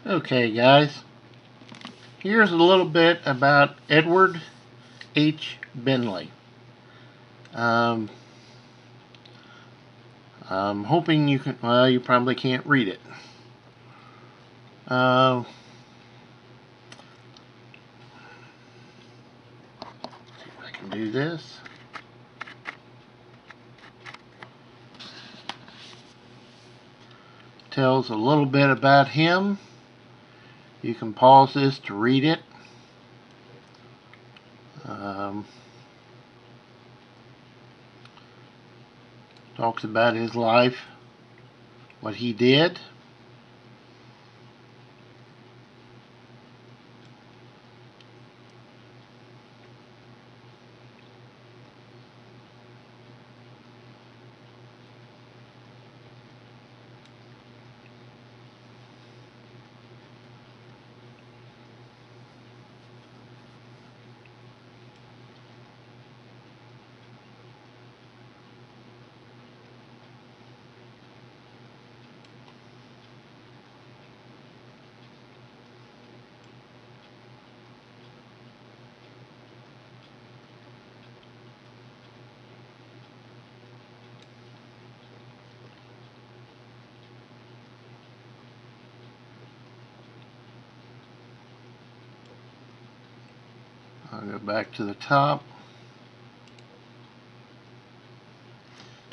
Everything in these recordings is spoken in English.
Okay, guys, here's a little bit about Edward H. Bindley. Um, I'm hoping you can, well, you probably can't read it. See if I can do this. Tells a little bit about him. You can pause this to read it. Talks about his life, what he did. I'll go back to the top.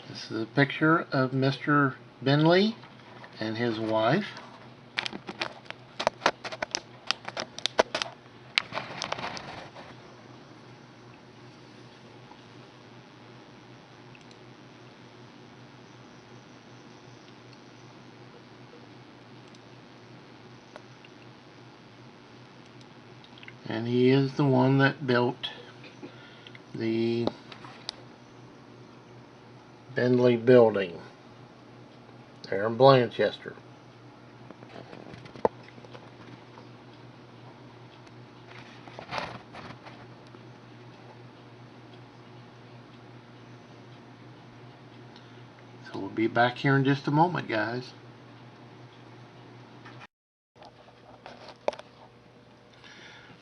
This is a picture of Mr. Bindley and his wife. And he is the one that built the Bindley Building there in Blanchester. So we'll be back here in just a moment, guys.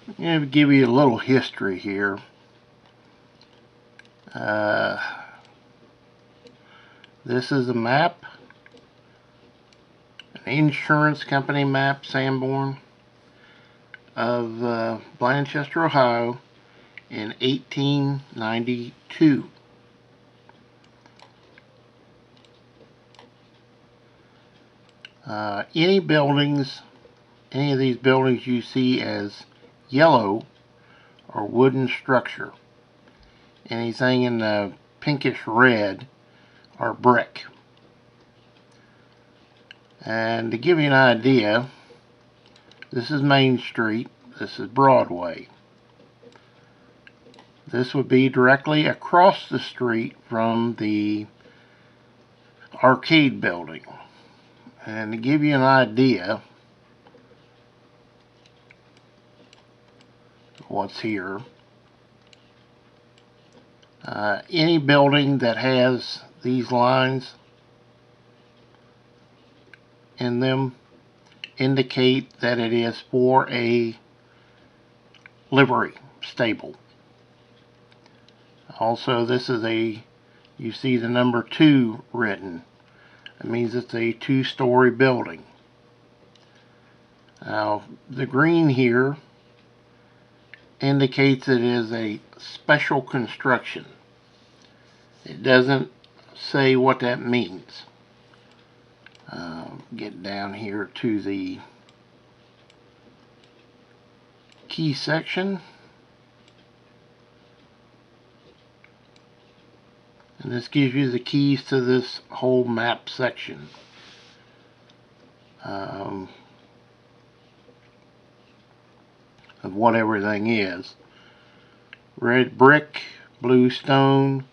I'm going to give you a little history here. This is a map, an insurance company map, Sanborn, of Blanchester, Ohio in 1892. Any of these buildings you see as yellow or wooden structure. Anything in the pinkish red or brick. And to give you an idea, this is Main Street, this is Broadway. This would be directly across the street from the arcade building. And to give you an idea of what's here, any building that has these lines in them indicate that it is for a livery stable. Also, this is you see the number 2 written. It means it's a 2-story building. Now, the green here indicates it is a special construction. It doesn't say what that means. Get down here to the key section. And this gives you the keys to this whole map section. Of what everything is. Red brick, blue stone,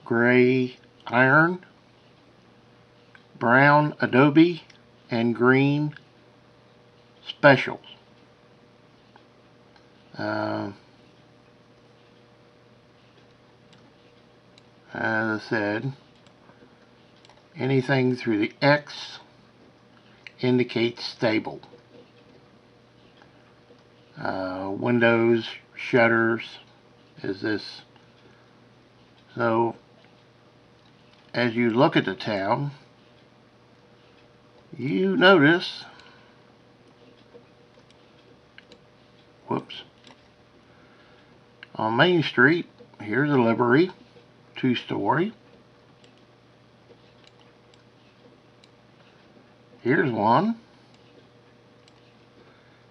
gray iron, brown adobe, and green specials. As I said, anything through the X indicates stable. Windows, shutters is this. So as you look at the town, you notice, whoops, on Main Street, here's a livery, 2-story. Here's one.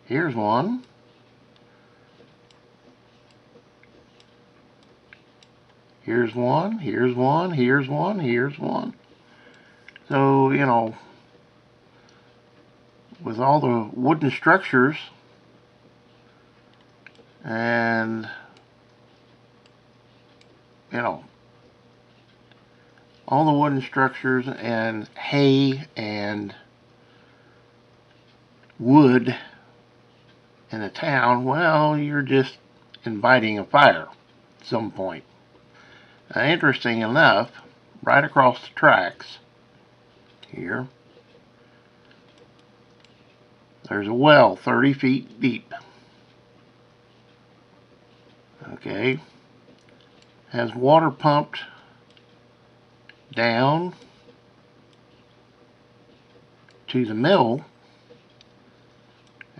Here's one. Here's one. Here's one. Here's one. Here's one. So, you know, with all the wooden structures and, you know, all the wooden structures and hay and wood in a town, well, you're just inviting a fire at some point. Interesting enough, right across the tracks here, there's a well 30 feet deep. Okay, has water pumped down to the mill,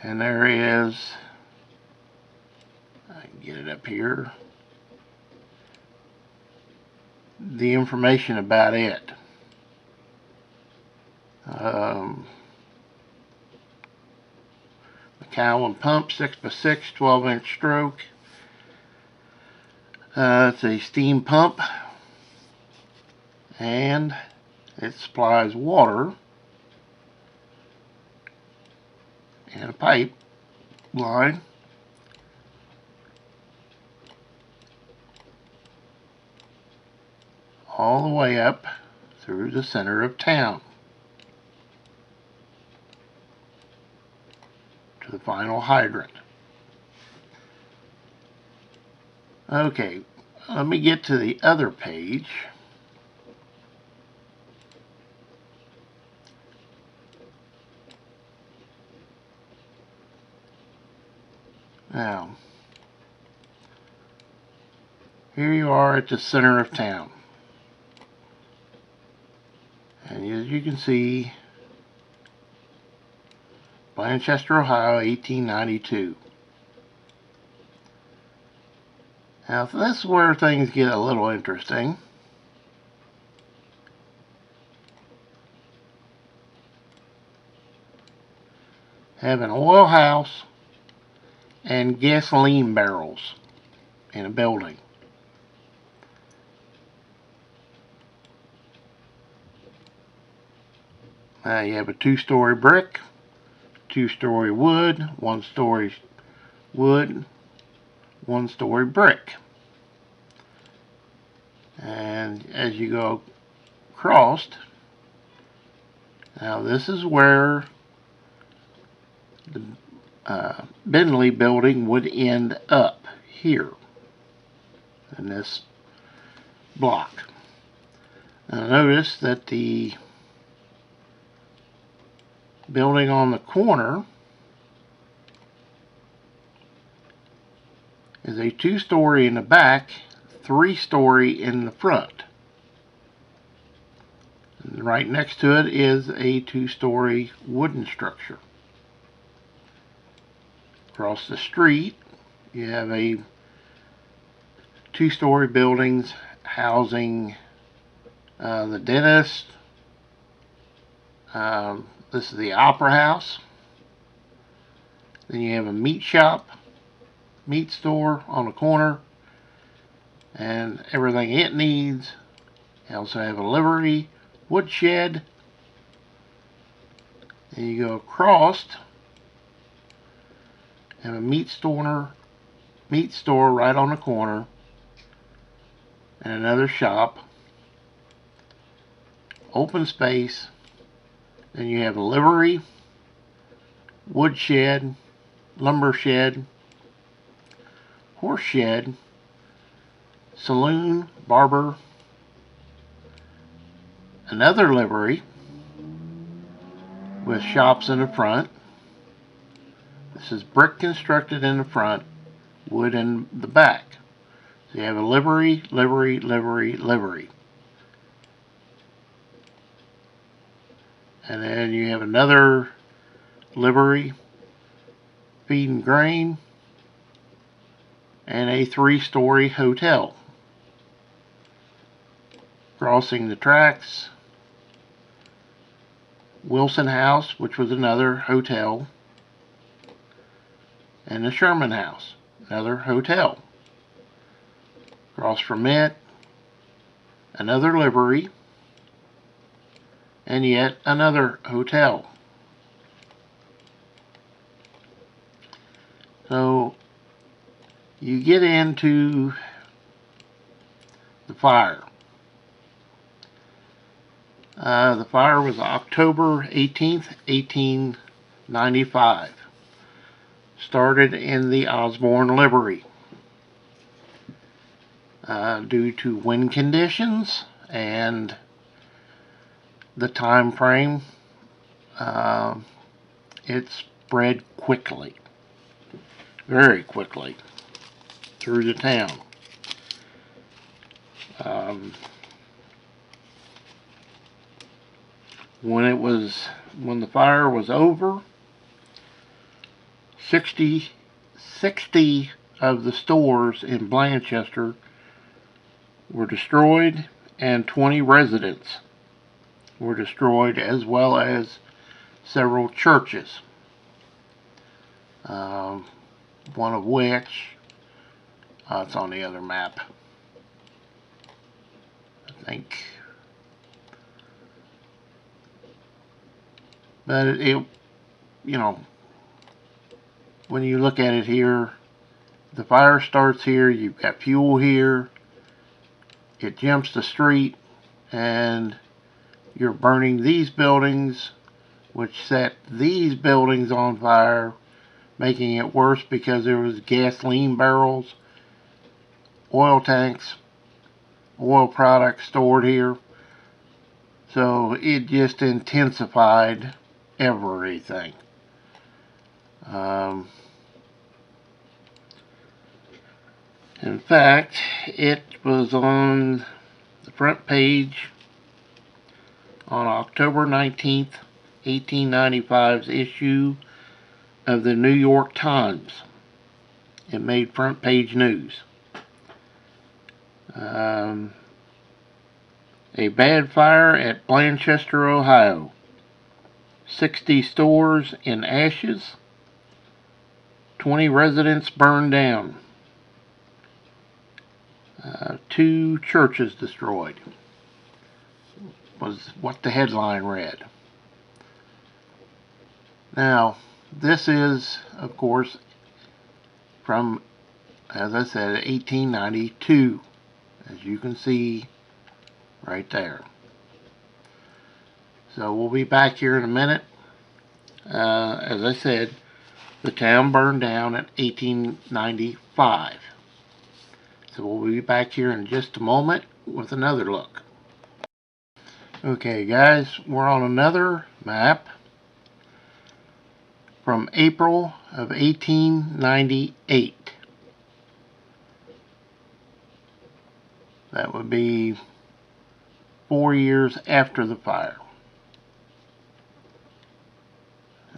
and there is, I can get it up here, the information about it. McCowan pump, 6x6, 12-inch stroke. It's a steam pump, and it supplies water and a pipe line all the way up through the center of town to the final hydrant. Okay, let me get to the other page. Now, here you are at the center of town. And as you can see, Blanchester, Ohio, 1892. Now, this is where things get a little interesting. Have an oil house and gasoline barrels in a building. Now you have a 2-story brick, 2-story wood, 1-story wood, 1-story brick. And as you go across, now this is where the Bindley Building would end up, here in this block. Now notice that the building on the corner is a 2-story in the back, 3-story in the front. And right next to it is a 2-story wooden structure. Across the street, you have a 2-story buildings housing the dentist. This is the Opera House. Then you have a meat shop, meat store on the corner, and everything it needs. You also have a livery, woodshed. Then you go across, have a meat store right on the corner, and another shop, open space. Then you have a livery, woodshed, lumber shed, horse shed, saloon, barber, another livery with shops in the front. This is brick constructed in the front, wood in the back. So you have a livery, livery, livery, livery. And then you have another livery, feed and grain, and a 3-story hotel. Crossing the tracks, Wilson House, which was another hotel, and the Sherman House, another hotel. Across from it, another livery, and yet another hotel. So you get into the fire. The fire was October 18th, 1895. Started in the Osborne livery. Due to wind conditions and the time frame, it spread quickly, very quickly, through the town. When the fire was over, 60 of the stores in Blanchester were destroyed, and 20 residents were destroyed, as well as several churches. One of which, it's on the other map, I think. But it, you know, when you look at it here, the fire starts here, you've got fuel here, it jumps the street, and you're burning these buildings, which set these buildings on fire, making it worse because there was gasoline barrels, oil tanks, oil products stored here. So it just intensified everything. In fact, it was on the front page on October 19th, 1895's issue of the New York Times. It made front page news. A bad fire at Blanchester, Ohio. 60 stores in ashes. 20 residents burned down. 2 churches destroyed, was what the headline read. Now, this is, of course, from, as I said, 1892, as you can see right there. So we'll be back here in a minute. As I said, the town burned down in 1895. So we'll be back here in just a moment with another look. Okay guys, we're on another map from April of 1898. That would be 4 years after the fire.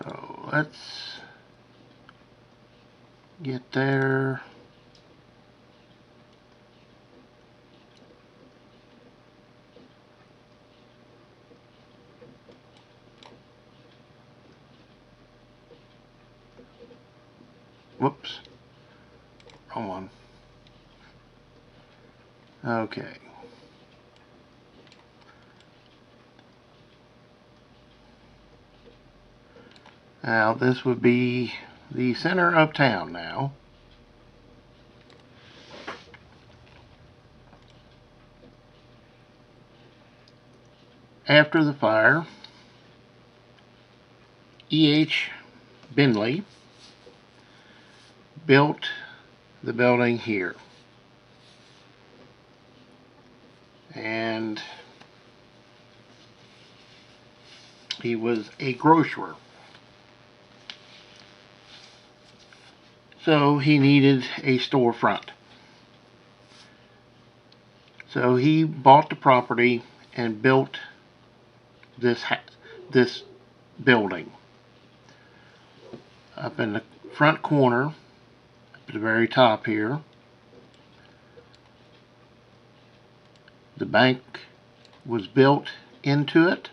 So let's get there. Whoops. Wrong one. Okay. Now this would be the center of town now. After the fire, E.H. Bindley built the building here. And he was a grocer. So he needed a storefront. So he bought the property and built this building. Up in the front corner, up at the very top here, the bank was built into it.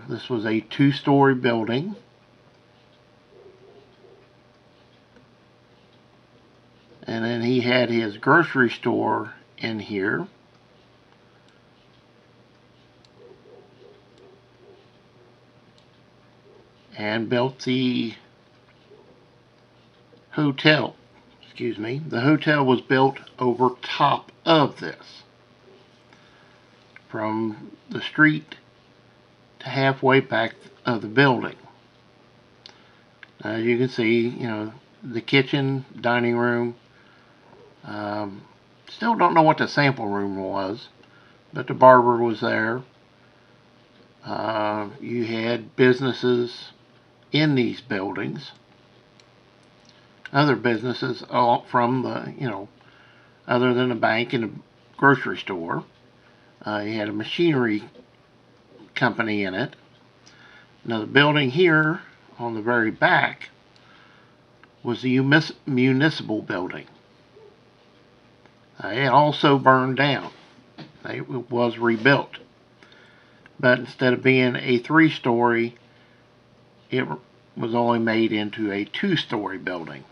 This was a 2-story building. And then he had his grocery store in here. And built the hotel. Excuse me. The hotel was built over top of this. From the street to halfway back of the building. As you can see, the kitchen, dining room. Still don't know what the sample room was, but the barber was there. You had businesses in these buildings. Other businesses from the, other than a bank and a grocery store. You had a machinery company in it. Now the building here on the very back was the municipal building. It also burned down. It was rebuilt. But instead of being a 3-story, it was only made into a 2-story building.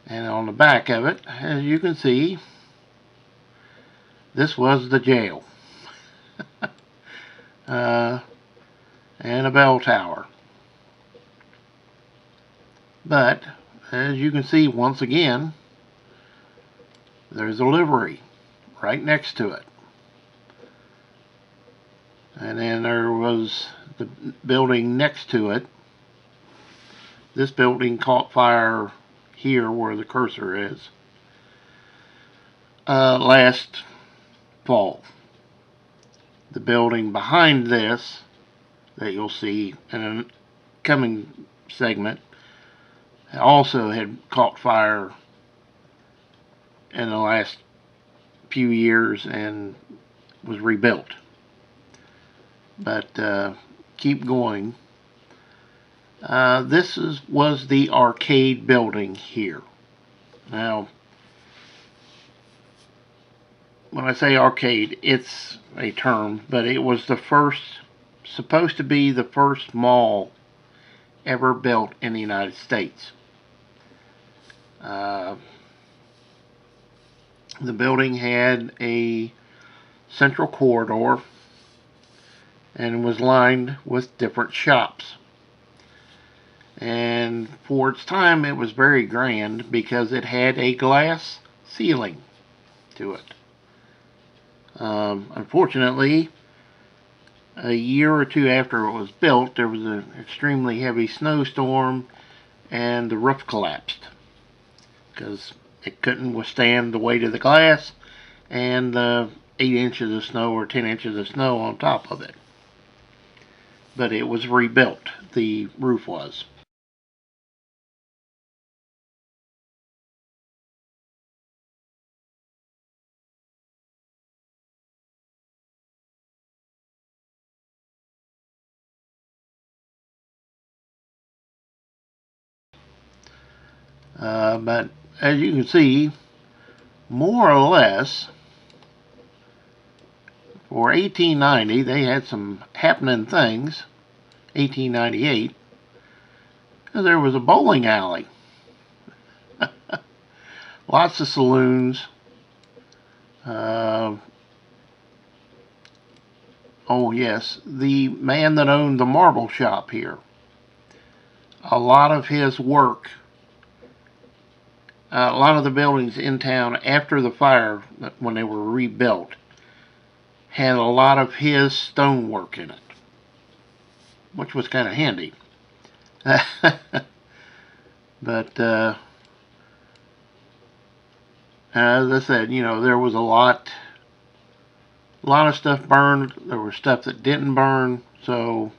And on the back of it, as you can see, this was the jail. And a bell tower. But, as you can see, once again, there's a livery right next to it. And then there was the building next to it. This building caught fire here where the cursor is last fall. The building behind this that you'll see in a coming segment also had caught fire in the last few years and was rebuilt. But keep going. This was the arcade building here. Now, when I say arcade, it's a term, but it was supposed to be the first mall ever built in the United States. The building had a central corridor and was lined with different shops. And for its time, it was very grand because it had a glass ceiling to it. Unfortunately, a year or two after it was built, there was an extremely heavy snowstorm and the roof collapsed because it couldn't withstand the weight of the glass and the 8 inches of snow or 10 inches of snow on top of it. But it was rebuilt, the roof was. But as you can see, more or less, for 1890, they had some happening things. 1898, there was a bowling alley. Lots of saloons. Oh yes, the man that owned the marble shop here, a lot of his work, a lot of the buildings in town after the fire, when they were rebuilt, had a lot of his stonework in it, which was kind of handy. But as I said, there was a lot of stuff burned. There was stuff that didn't burn. So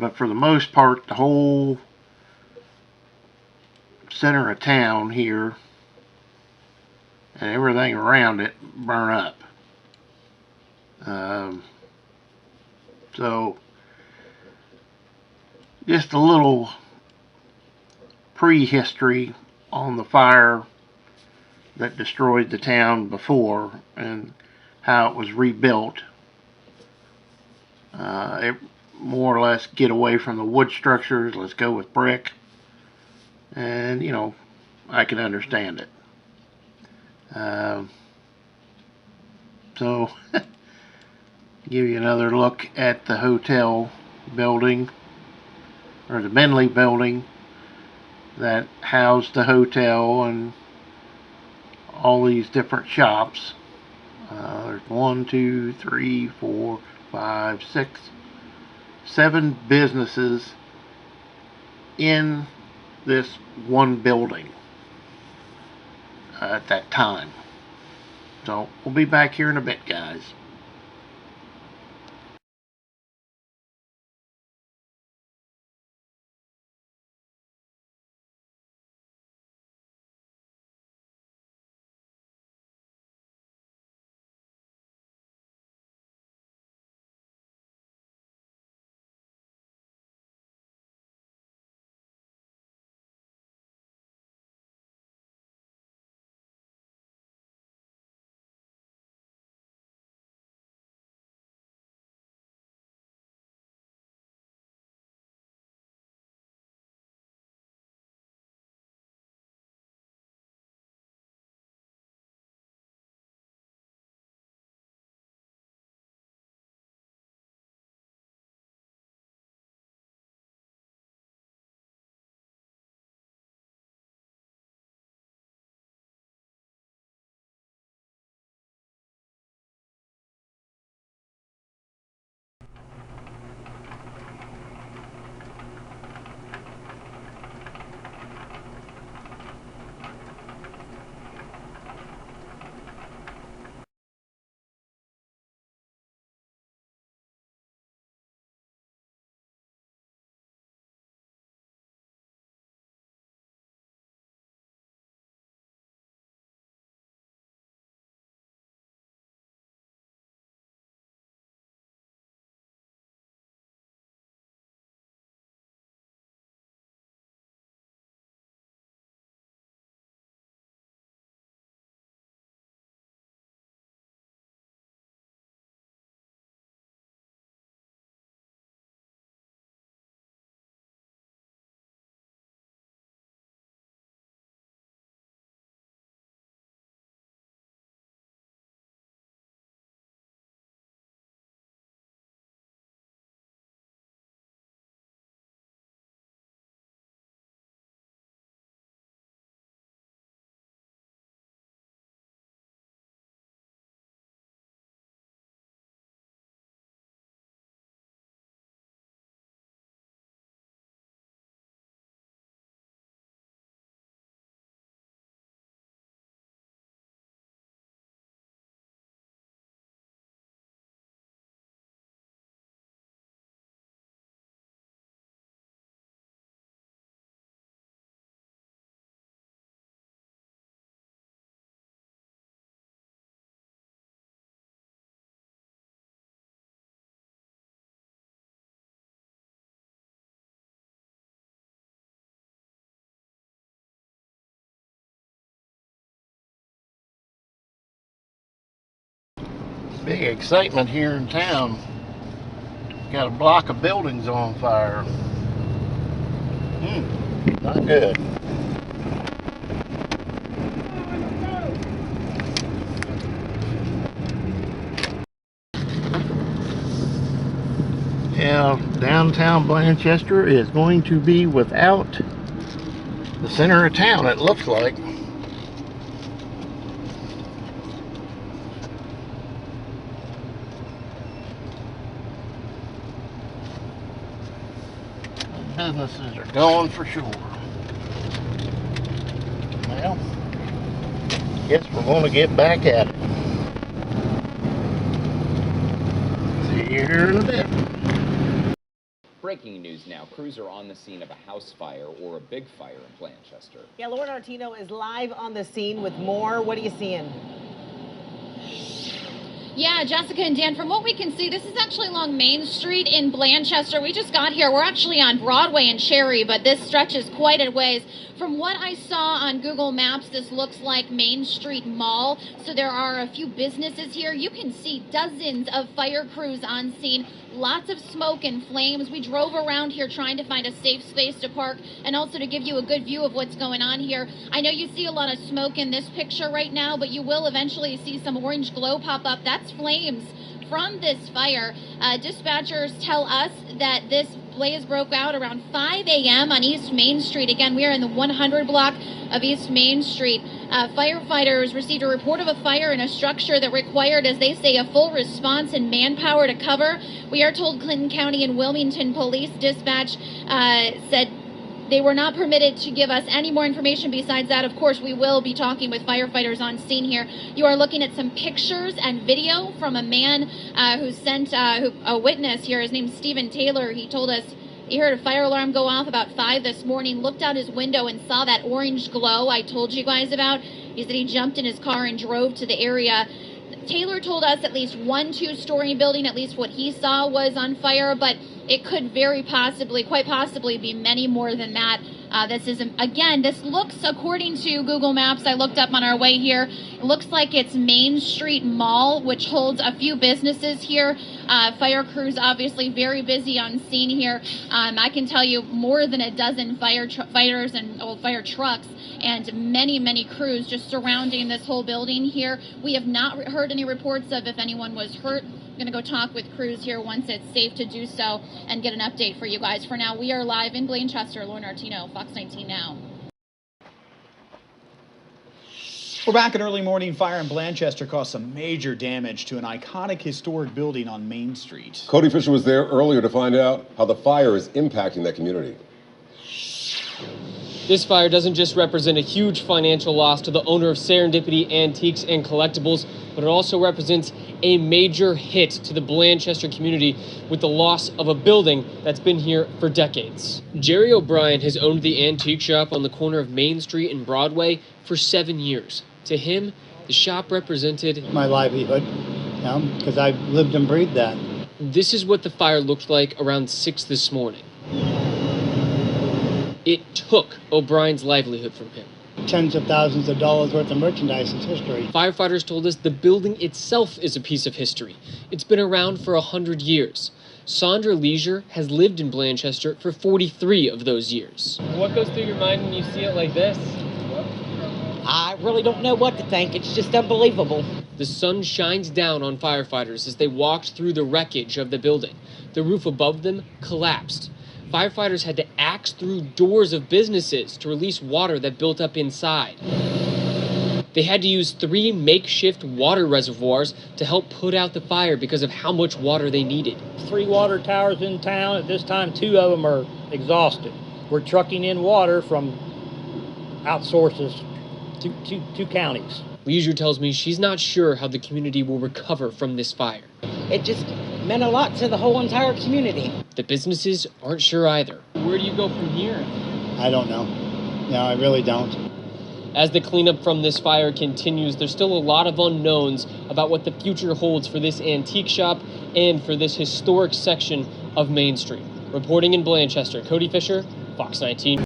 But for the most part, the whole center of town here and everything around it burn up. So just a little prehistory on the fire that destroyed the town before and how it was rebuilt. It more or less get away from the wood structures. Let's go with brick. And, you know, I can understand it. So, give you another look at the hotel building, or the Bindley Building that housed the hotel and all these different shops. There's 1, 2, 3, 4, 5, 6, 7 businesses in this one building at that time. So we'll be back here in a bit, guys. Big excitement here in town. Got a block of buildings on fire. Not good. Yeah, downtown Blanchester is going to be without the center of town, it looks like. Businesses are gone for sure. Well, guess we're going to get back at it. See you here in a bit. Breaking news now. Crews are on the scene of a house fire or a big fire in Blanchester. Yeah, Lauren Artino is live on the scene with more. What are you seeing? Yeah, Jessica and Dan, from what we can see, this is actually along Main Street in Blanchester. We just got here. We're actually on Broadway and Cherry, but this stretches quite a ways. From what I saw on Google Maps, this looks like Main Street Mall. So there are a few businesses here. You can see dozens of fire crews on scene. Lots of smoke and flames. We drove around here trying to find a safe space to park and also to give you a good view of what's going on here. I know you see a lot of smoke in this picture right now, but you will eventually see some orange glow pop up. That's flames from this fire. Dispatchers tell us that this blaze broke out around 5 a.m. on East Main Street. Again, we are in the 100 block of East Main Street. Firefighters received a report of a fire in a structure that required, as they say, a full response and manpower to cover. We are told Clinton County and Wilmington Police Dispatch said they were not permitted to give us any more information besides that. Of course, we will be talking with firefighters on scene here. You are looking at some pictures and video from a man who sent a witness here. His name's Stephen Taylor. He told us he heard a fire alarm go off about 5 this morning, looked out his window and saw that orange glow I told you guys about. He said he jumped in his car and drove to the area. Taylor told us at least one two-story building, at least what he saw, was on fire, but it could very possibly, quite possibly, be many more than that. This looks, according to Google Maps, I looked up on our way here, it looks like it's Main Street Mall, which holds a few businesses here. Fire crews obviously very busy on scene here. I can tell you more than a dozen fighters and fire trucks and many crews just surrounding this whole building here. We have not heard any reports of if anyone was hurt. I'm going to go talk with crews here once it's safe to do so and get an update for you guys. For now, we are live in Blanchester. Lauren Artino, Fox 19 Now. We're back. An early morning fire in Blanchester caused some major damage to an iconic historic building on Main Street. Cody Fisher was there earlier to find out how the fire is impacting that community. This fire doesn't just represent a huge financial loss to the owner of Serendipity Antiques and Collectibles, but it also represents a major hit to the Blanchester community with the loss of a building that's been here for decades. Jerry O'Brien has owned the antique shop on the corner of Main Street and Broadway for 7 years. To him, the shop represented my livelihood, because I lived and breathed that. This is what the fire looked like around 6 this morning. It took O'Brien's livelihood from him. Tens of thousands of dollars worth of merchandise is history. Firefighters told us the building itself is a piece of history. It's been around for 100 years. Sandra Leisure has lived in Blanchester for 43 of those years. What goes through your mind when you see it like this? I really don't know what to think. It's just unbelievable. The sun shines down on firefighters as they walked through the wreckage of the building. The roof above them collapsed. Firefighters had to axe through doors of businesses to release water that built up inside. They had to use 3 makeshift water reservoirs to help put out the fire because of how much water they needed. 3 water towers in town. At this time, 2 of them are exhausted. We're trucking in water from outsources to 2 counties. Leisure tells me she's not sure how the community will recover from this fire. It just meant a lot to the whole entire community. The businesses aren't sure either. Where do you go from here? I don't know. No, I really don't. As the cleanup from this fire continues, there's still a lot of unknowns about what the future holds for this antique shop and for this historic section of Main Street. Reporting in Blanchester, Cody Fisher, Fox 19.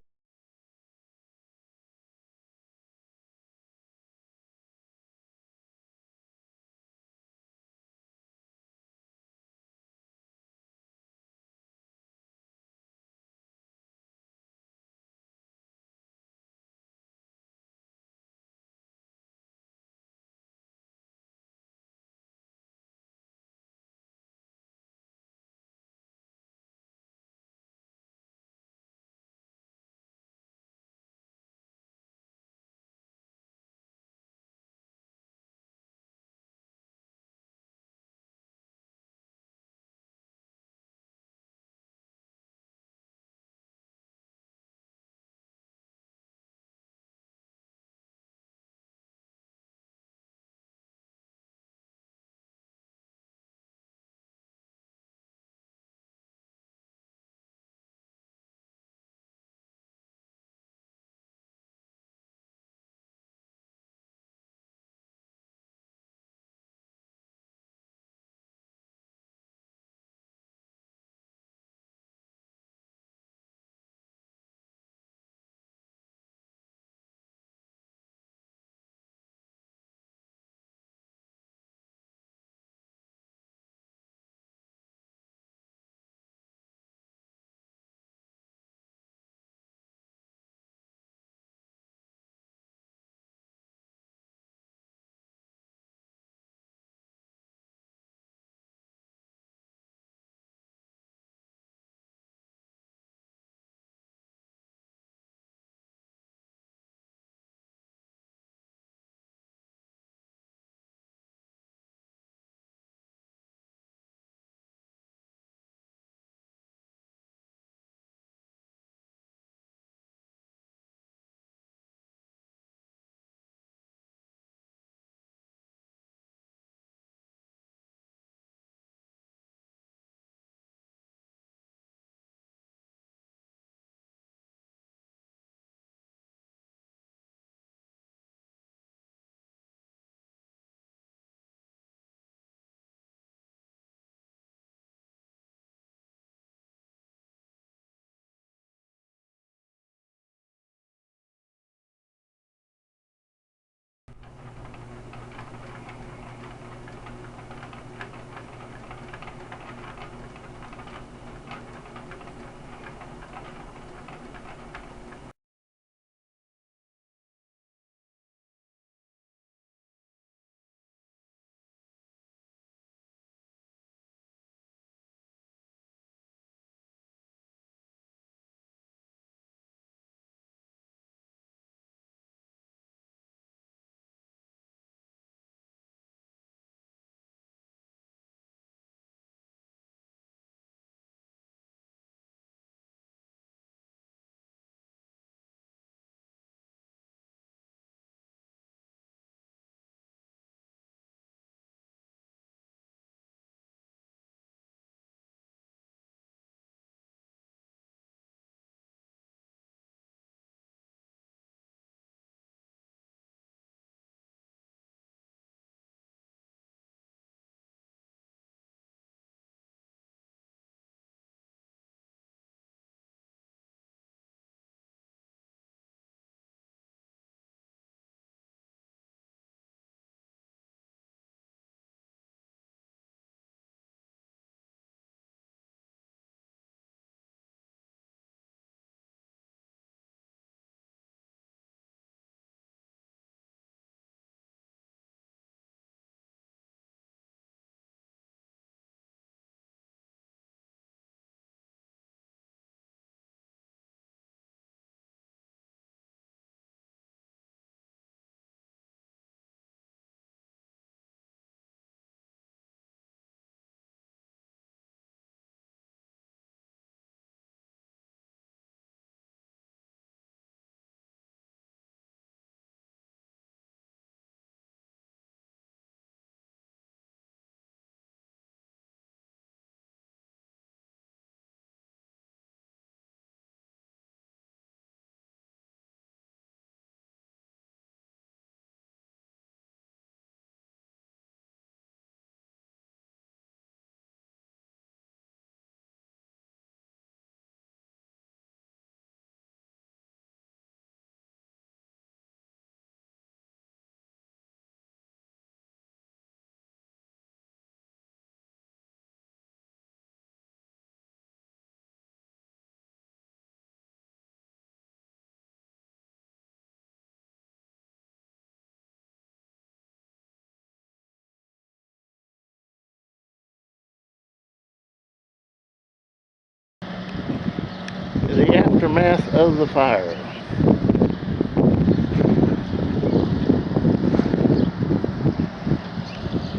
aftermath of the fire.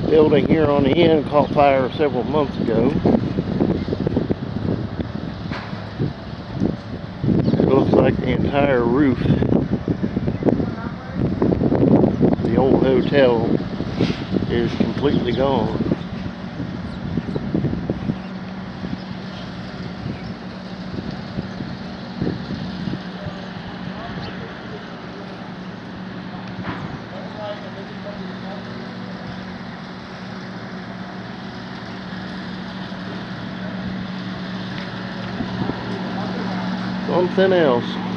Building here on the end caught fire several months ago. It looks like the entire roof, the old hotel, is completely gone. Something else.